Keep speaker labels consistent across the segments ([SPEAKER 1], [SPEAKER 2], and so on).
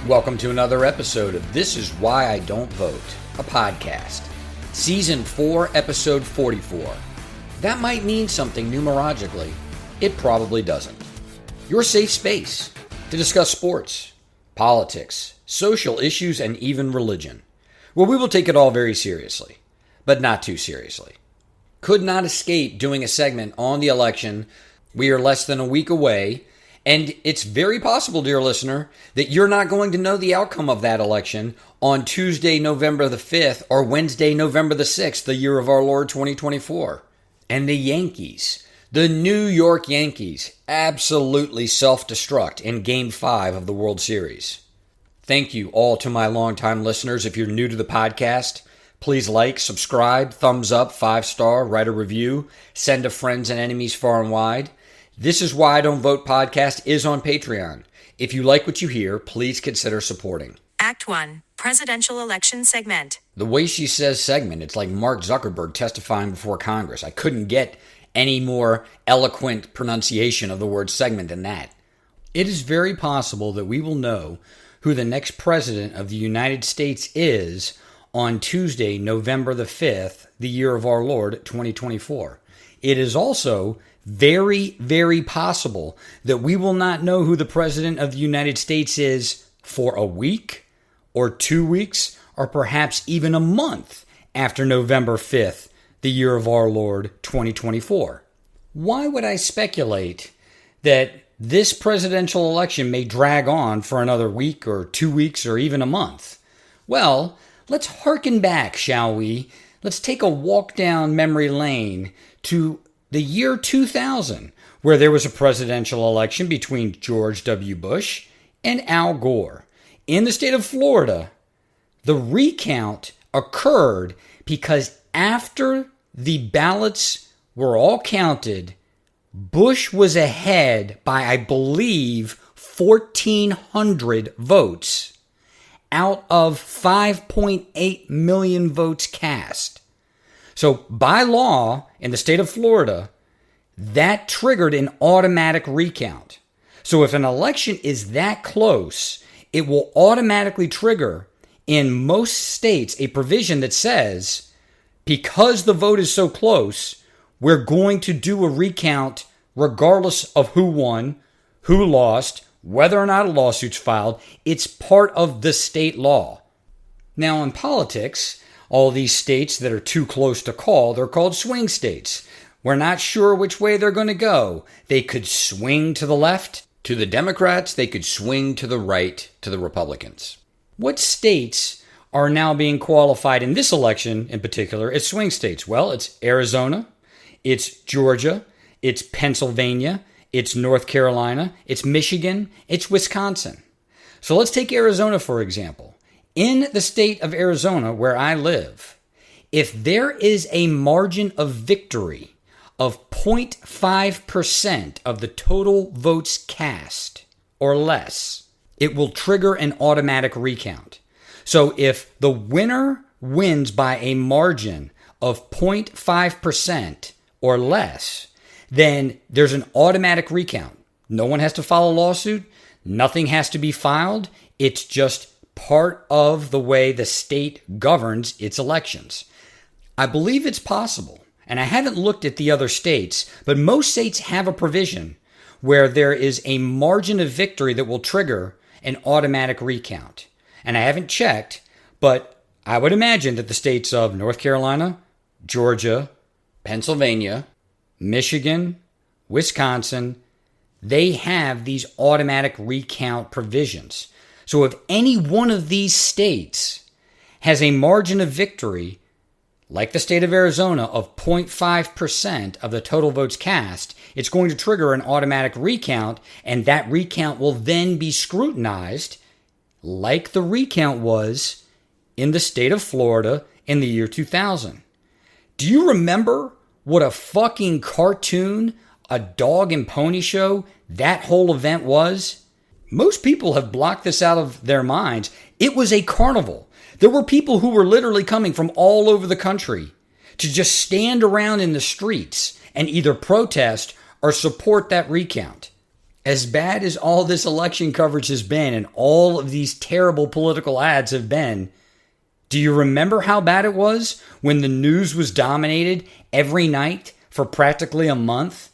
[SPEAKER 1] Welcome to another episode of This Is Why I Don't Vote, a podcast. Season 4, Episode 44. That might mean something numerologically. It probably doesn't. Your safe space to discuss sports, politics, social issues, and even religion. Well, we will take it all very seriously, but not too seriously. Could not escape doing a segment on the election. We are less than a week away. And it's very possible, dear listener, that you're not going to know the outcome of that election on Tuesday, November the 5th or Wednesday, November the 6th, the year of our Lord 2024. And the Yankees, the New York Yankees, absolutely self-destruct in Game 5 of the World Series. Thank you all to my longtime listeners. If you're new to the podcast, please like, subscribe, thumbs up, 5-star, write a review, send to friends and enemies far and wide. This Is Why I Don't Vote podcast is on Patreon. If you like what you hear, please consider supporting.
[SPEAKER 2] Act 1, Presidential Election Segment.
[SPEAKER 1] The way she says segment, it's like Mark Zuckerberg testifying before Congress. I couldn't get any more eloquent pronunciation of the word segment than that. It is very possible that we will know who the next president of the United States is on Tuesday, November the 5th, the year of our Lord, 2024. It is also very, very possible that we will not know who the President of the United States is for a week or 2 weeks or perhaps even a month after November 5th, the year of our Lord, 2024. Why would I speculate that this presidential election may drag on for another week or 2 weeks or even a month? Well, let's hearken back, shall we? Let's take a walk down memory lane to the year 2000, where there was a presidential election between George W. Bush and Al Gore. In the state of Florida, the recount occurred because after the ballots were all counted, Bush was ahead by, I believe, 1,400 votes out of 5.8 million votes cast. So by law, in the state of Florida, that triggered an automatic recount. So if an election is that close, it will automatically trigger, in most states, a provision that says, because the vote is so close, we're going to do a recount regardless of who won, who lost, whether or not a lawsuit's filed. It's part of the state law. Now, in politics, all these states that are too close to call, they're called swing states. We're not sure which way they're going to go. They could swing to the left, to the Democrats. They could swing to the right, to the Republicans. What states are now being qualified in this election in particular as swing states? Well, it's Arizona, it's Georgia, it's Pennsylvania, it's North Carolina, it's Michigan, it's Wisconsin. So let's take Arizona, for example. In the state of Arizona, where I live, if there is a margin of victory of 0.5% of the total votes cast or less, it will trigger an automatic recount. So if the winner wins by a margin of 0.5% or less, then there's an automatic recount. No one has to file a lawsuit. Nothing has to be filed. It's just part of the way the state governs its elections. I believe it's possible, and I haven't looked at the other states, but most states have a provision where there is a margin of victory that will trigger an automatic recount. And I haven't checked, but I would imagine that the states of North Carolina, Georgia, Pennsylvania, Michigan, Wisconsin, they have these automatic recount provisions. So if any one of these states has a margin of victory, like the state of Arizona, of 0.5% of the total votes cast, it's going to trigger an automatic recount, and that recount will then be scrutinized like the recount was in the state of Florida in the year 2000. Do you remember what a fucking cartoon, a dog and pony show that whole event was? Most people have blocked this out of their minds. It was a carnival. There were people who were literally coming from all over the country to just stand around in the streets and either protest or support that recount. As bad as all this election coverage has been and all of these terrible political ads have been, do you remember how bad it was when the news was dominated every night for practically a month?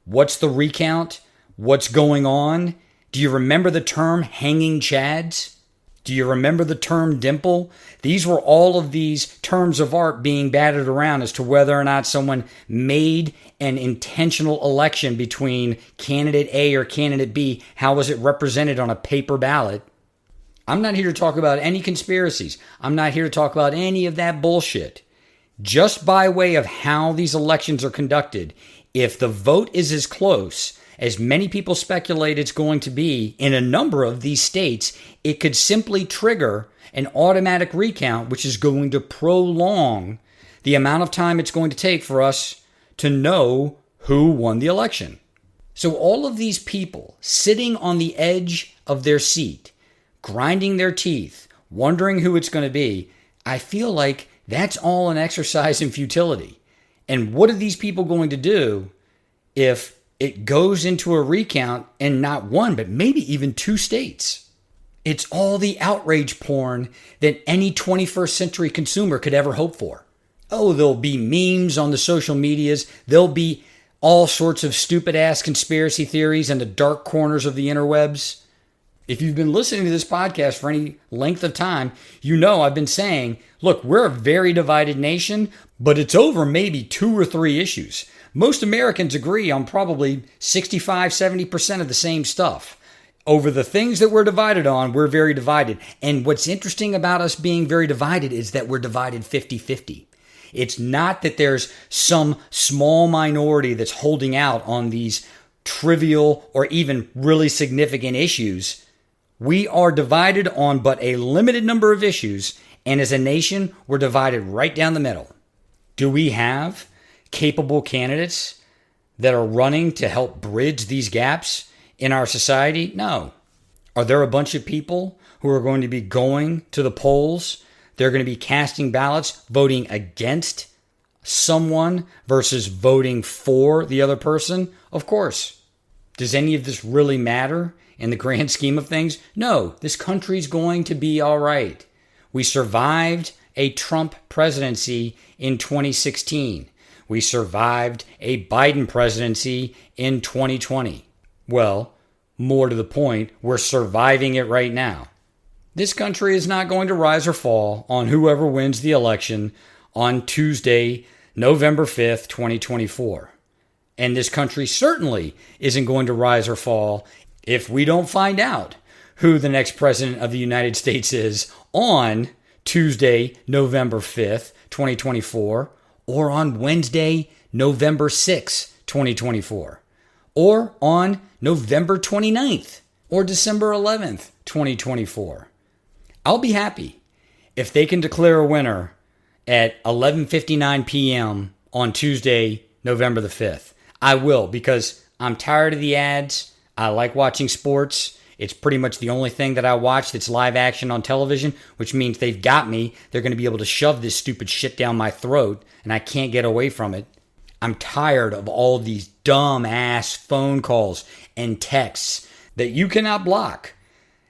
[SPEAKER 1] What's the recount? What's going on? Do you remember the term hanging chads? Do you remember the term dimple? These were all of these terms of art being batted around as to whether or not someone made an intentional election between candidate A or candidate B. How was it represented on a paper ballot? I'm not here to talk about any conspiracies. I'm not here to talk about any of that bullshit. Just by way of how these elections are conducted, if the vote is as close as many people speculate it's going to be in a number of these states, it could simply trigger an automatic recount, which is going to prolong the amount of time it's going to take for us to know who won the election. So all of these people sitting on the edge of their seat, grinding their teeth, wondering who it's going to be, I feel like that's all an exercise in futility. And what are these people going to do if it goes into a recount in not one, but maybe even two states? It's all the outrage porn that any 21st century consumer could ever hope for. Oh, there'll be memes on the social medias. There'll be all sorts of stupid ass conspiracy theories in the dark corners of the interwebs. If you've been listening to this podcast for any length of time, you know I've been saying, look, we're a very divided nation, but it's over maybe 2 or 3 issues. Most Americans agree on probably 65, 70% of the same stuff. Over the things that we're divided on, we're very divided. And what's interesting about us being very divided is that we're divided 50-50. It's not that there's some small minority that's holding out on these trivial or even really significant issues. We are divided on but a limited number of issues, and as a nation, we're divided right down the middle. Do we have capable candidates that are running to help bridge these gaps in our society? No. Are there a bunch of people who are going to be going to the polls? They're going to be casting ballots, voting against someone versus voting for the other person? Of course. Does any of this really matter in the grand scheme of things? No, this country's going to be all right. We survived a Trump presidency in 2016. We survived a Biden presidency in 2020. Well, more to the point, we're surviving it right now. This country is not going to rise or fall on whoever wins the election on Tuesday, November 5th, 2024. And this country certainly isn't going to rise or fall if we don't find out who the next president of the United States is on Tuesday, November 5th, 2024, or on Wednesday, November 6th, 2024, or on November 29th or December 11th, 2024. I'll be happy if they can declare a winner at 11:59 p.m. on Tuesday, November the 5th. I will, because I'm tired of the ads. I like watching sports. It's pretty much the only thing that I watch that's live action on television, which means they've got me. They're going to be able to shove this stupid shit down my throat, and I can't get away from it. I'm tired of all these dumb ass phone calls and texts that you cannot block.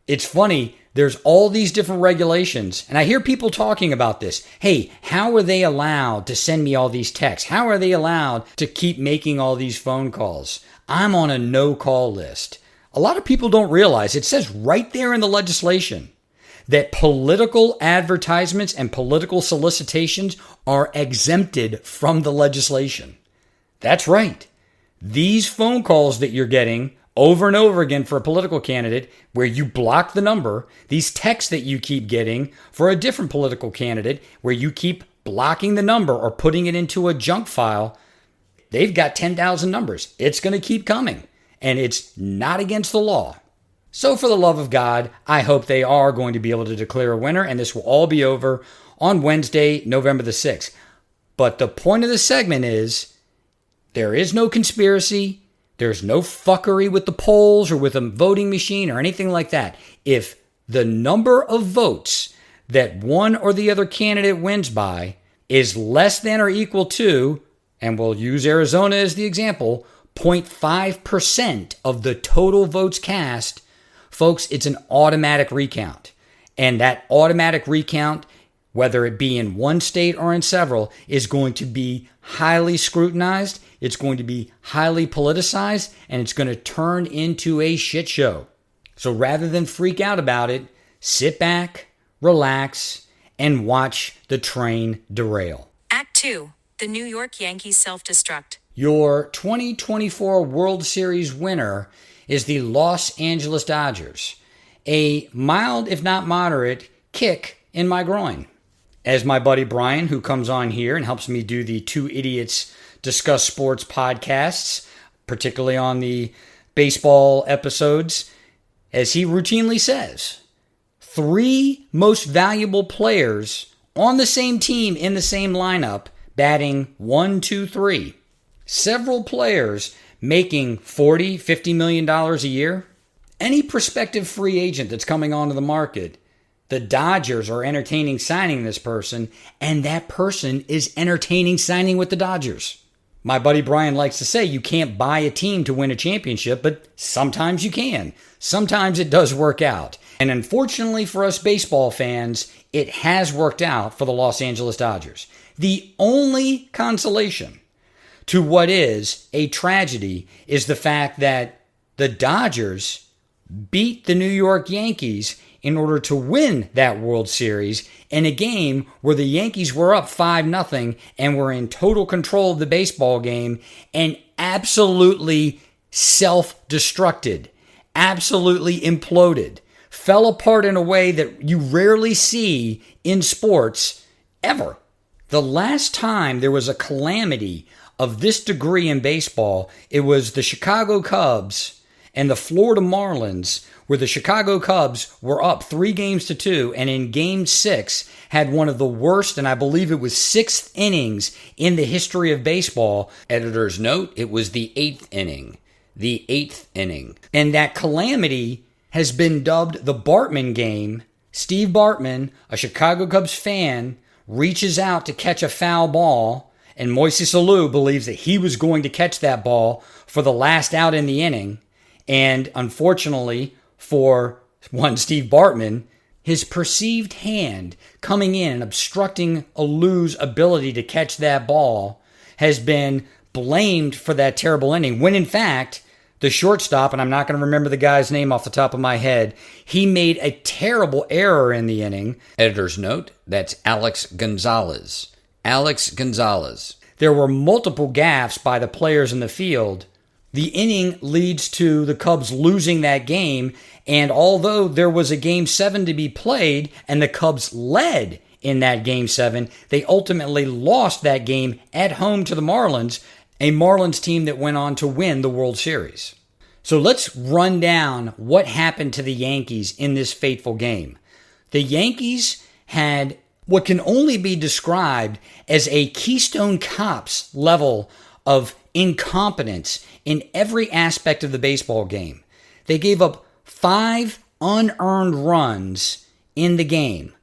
[SPEAKER 1] It's funny, there's all these different regulations, and I hear people talking about this. Hey, how are they allowed to send me all these texts? How are they allowed to keep making all these phone calls? I'm on a no-call list. A lot of people don't realize it says right there in the legislation that political advertisements and political solicitations are exempted from the legislation. That's right. These phone calls that you're getting over and over again for a political candidate where you block the number, these texts that you keep getting for a different political candidate where you keep blocking the number or putting it into a junk file, they've got 10,000 numbers. It's going to keep coming, and it's not against the law. So for the love of God, I hope they are going to be able to declare a winner, and this will all be over on Wednesday, November the 6th. But the point of the segment is there is no conspiracy. There's no fuckery with the polls or with a voting machine or anything like that. If the number of votes that one or the other candidate wins by is less than or equal to, and we'll use Arizona as the example, 0.5% of the total votes cast, folks, it's an automatic recount. And that automatic recount, whether it be in one state or in several, is going to be highly scrutinized, it's going to be highly politicized, and it's going to turn into a shit show. So rather than freak out about it, sit back, relax, and watch the train derail.
[SPEAKER 2] Act 2. The New York Yankees self-destruct.
[SPEAKER 1] Your 2024 World Series winner is the Los Angeles Dodgers. A mild, if not moderate, kick in my groin. As my buddy Brian, who comes on here and helps me do the Two Idiots Discuss Sports podcasts, particularly on the baseball episodes, as he routinely says, 3 most valuable players on the same team in the same lineup, batting 1, 2, 3. Several players making $40, $50 million a year. Any prospective free agent that's coming onto the market, the Dodgers are entertaining signing this person, and that person is entertaining signing with the Dodgers. My buddy Brian likes to say you can't buy a team to win a championship, but sometimes you can. Sometimes it does work out. And unfortunately for us baseball fans, it has worked out for the Los Angeles Dodgers. The only consolation to what is a tragedy is the fact that the Dodgers beat the New York Yankees in order to win that World Series in a game where the Yankees were up 5-0 and were in total control of the baseball game and absolutely self-destructed, absolutely imploded, fell apart in a way that you rarely see in sports ever. The last time there was a calamity of this degree in baseball, it was the Chicago Cubs and the Florida Marlins, where the Chicago Cubs were up 3-2, and in Game 6 had one of the worst, and I believe it was 6th innings in the history of baseball. Editor's note, it was the 8th inning. The 8th inning. And that calamity has been dubbed the Bartman game. Steve Bartman, a Chicago Cubs fan, reaches out to catch a foul ball, and Moises Alou believes that he was going to catch that ball for the last out in the inning. And unfortunately for one Steve Bartman, his perceived hand coming in and obstructing Alou's ability to catch that ball has been blamed for that terrible inning, when in fact, the shortstop, and I'm not going to remember the guy's name off the top of my head, he made a terrible error in the inning. Editor's note, that's Alex Gonzalez. Alex Gonzalez. There were multiple gaffes by the players in the field. The inning leads to the Cubs losing that game, and although there was a Game 7 to be played and the Cubs led in that Game 7, they ultimately lost that game at home to the Marlins, a Marlins team that went on to win the World Series. So let's run down what happened to the Yankees in this fateful game. The Yankees had what can only be described as a Keystone Cops level of incompetence in every aspect of the baseball game. They gave up 5 unearned runs in the game.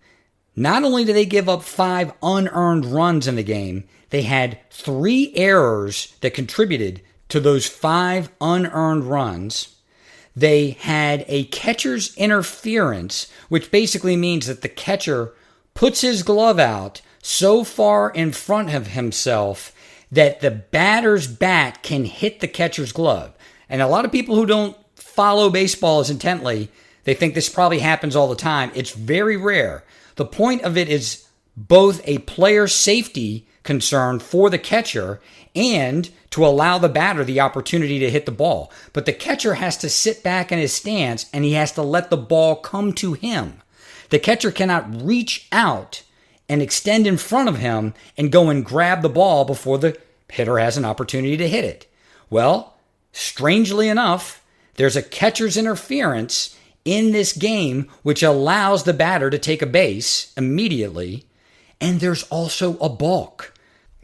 [SPEAKER 1] Not only did they give up 5 unearned runs in the game, they had 3 errors that contributed to those 5 unearned runs. They had a catcher's interference, which basically means that the catcher puts his glove out so far in front of himself that the batter's bat can hit the catcher's glove. And a lot of people who don't follow baseball as intently, they think this probably happens all the time. It's very rare. The point of it is both a player safety concern for the catcher and to allow the batter the opportunity to hit the ball. But the catcher has to sit back in his stance and he has to let the ball come to him. The catcher cannot reach out and extend in front of him and go and grab the ball before the hitter has an opportunity to hit it. Well, strangely enough, there's a catcher's interference in this game which allows the batter to take a base immediately, and there's also a balk.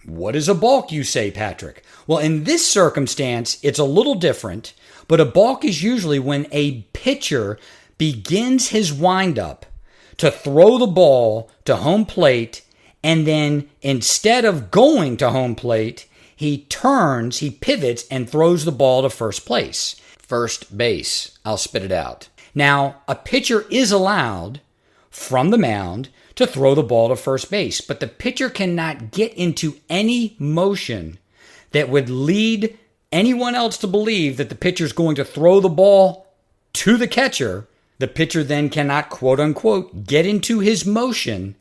[SPEAKER 1] What is a balk, you say, Patrick? Well, in this circumstance, it's a little different, but a balk is usually when a pitcher begins his windup to throw the ball to home plate, and then instead of going to home plate, he turns, he pivots, and throws the ball to first place. First base. I'll spit it out. Now, a pitcher is allowed from the mound to throw the ball to first base, but the pitcher cannot get into any motion that would lead anyone else to believe that the pitcher is going to throw the ball to the catcher. The pitcher then cannot, quote unquote, get into his motion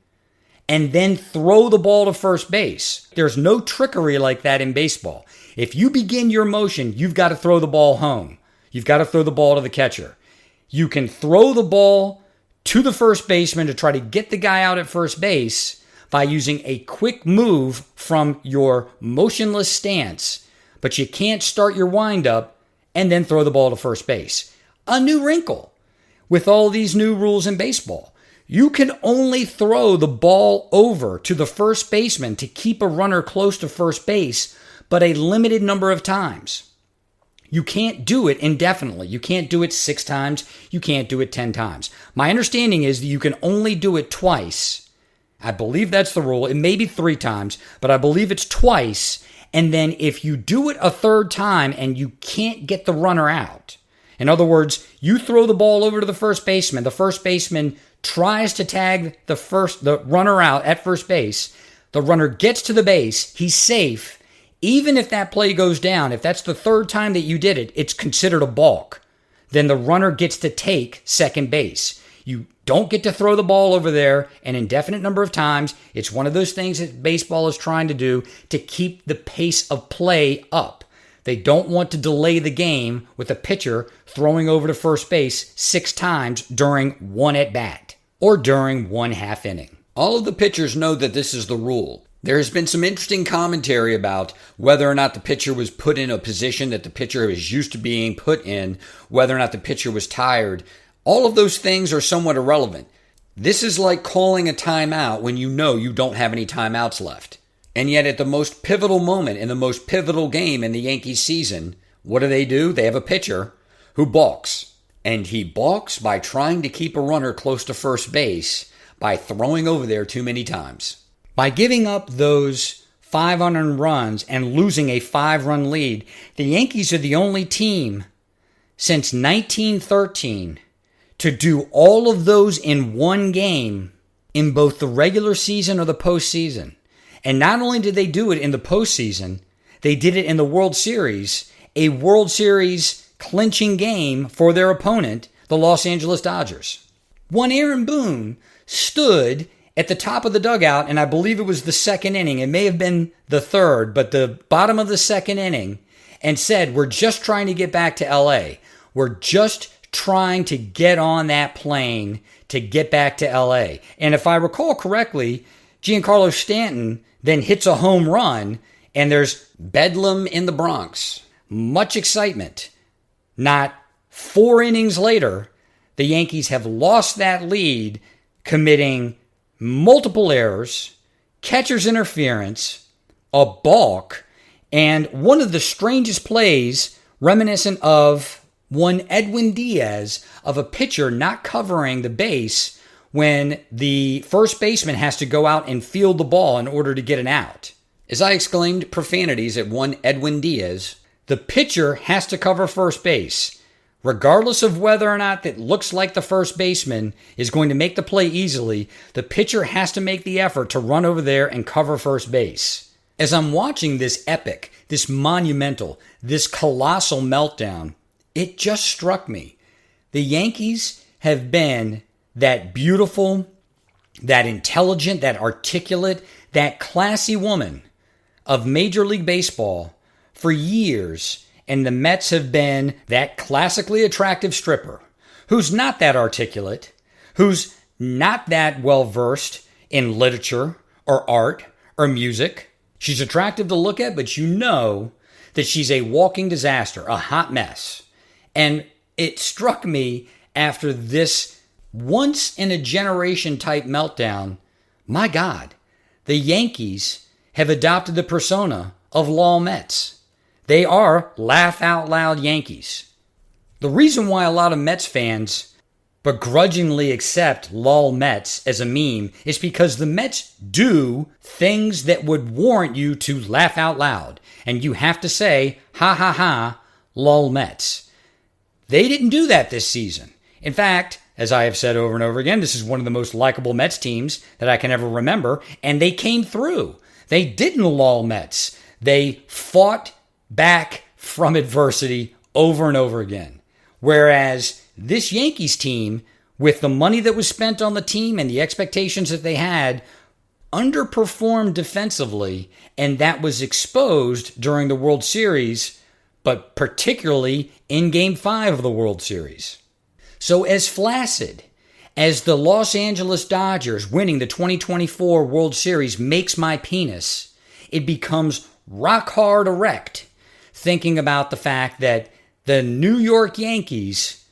[SPEAKER 1] and then throw the ball to first base. There's no trickery like that in baseball. If you begin your motion, you've got to throw the ball home. You've got to throw the ball to the catcher. You can throw the ball to the first baseman to try to get the guy out at first base by using a quick move from your motionless stance, but you can't start your windup and then throw the ball to first base. A new wrinkle with all these new rules in baseball. You can only throw the ball over to the first baseman to keep a runner close to first base, but a limited number of times. You can't do it indefinitely. You can't do it 6 times. You can't do it 10 times. My understanding is that you can only do it twice. I believe that's the rule. It may be 3 times, but I believe it's twice. And then if you do it a third time and you can't get the runner out, in other words, you throw the ball over to the first baseman tries to tag the runner out at first base, the runner gets to the base, he's safe. Even if that play goes down, if that's the third time that you did it, it's considered a balk. Then the runner gets to take second base. You don't get to throw the ball over there an indefinite number of times. It's one of those things that baseball is trying to do to keep the pace of play up. They don't want to delay the game with a pitcher throwing over to first base 6 times during one at-bat or during one half inning. All of the pitchers know that this is the rule. There has been some interesting commentary about whether or not the pitcher was put in a position that the pitcher is used to being put in, whether or not the pitcher was tired. All of those things are somewhat irrelevant. This is like calling a timeout when you know you don't have any timeouts left. And yet at the most pivotal moment in the most pivotal game in the Yankees season, what do? They have a pitcher who balks. And he balks by trying to keep a runner close to first base by throwing over there too many times. By giving up those 5 unearned runs and losing a 5-run lead, the Yankees are the only team since 1913 to do all of those in one game in both the regular season or the postseason. And not only did they do it in the postseason, they did it in the World Series, a World Series clinching game for their opponent, the Los Angeles Dodgers. One Aaron Boone stood at the top of the dugout, and I believe it was the second inning. It may have been the third, but the bottom of the second inning, and said, "We're just trying to get back to LA. We're just trying to get on that plane to get back to LA." And if I recall correctly, Giancarlo Stanton then hits a home run, and there's bedlam in the Bronx. Much excitement. Not 4 innings later, the Yankees have lost that lead, committing multiple errors, catcher's interference, a balk, and one of the strangest plays reminiscent of one Edwin Diaz of a pitcher not covering the base when the first baseman has to go out and field the ball in order to get an out. As I exclaimed profanities at one Edwin Diaz, the pitcher has to cover first base. Regardless of whether or not it looks like the first baseman is going to make the play easily, the pitcher has to make the effort to run over there and cover first base. As I'm watching this epic, this monumental, this colossal meltdown, it just struck me. The Yankees have been that beautiful, that intelligent, that articulate, that classy woman of Major League Baseball for years. And the Mets have been that classically attractive stripper who's not that articulate, who's not that well-versed in literature or art or music. She's attractive to look at, but you know that she's a walking disaster, a hot mess. And it struck me after this once-in-a-generation type meltdown, my God, the Yankees have adopted the persona of Lol Mets. They are laugh-out-loud Yankees. The reason why a lot of Mets fans begrudgingly accept lol Mets as a meme is because the Mets do things that would warrant you to laugh out loud. And you have to say, ha ha ha, lol Mets. They didn't do that this season. In fact, as I have said over and over again, this is one of the most likable Mets teams that I can ever remember, and they came through. They didn't lol Mets. They fought back from adversity over and over again. Whereas this Yankees team, with the money that was spent on the team and the expectations that they had, underperformed defensively, and that was exposed during the World Series, but particularly in Game 5 of the World Series. So as flaccid as the Los Angeles Dodgers winning the 2024 World Series makes my penis, it becomes rock hard erect thinking about the fact that the New York Yankees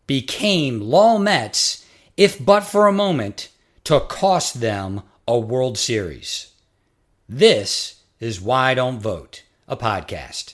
[SPEAKER 1] became lol Mets, if but for a moment, to cost them a World Series. This is Why Don't Vote, a podcast.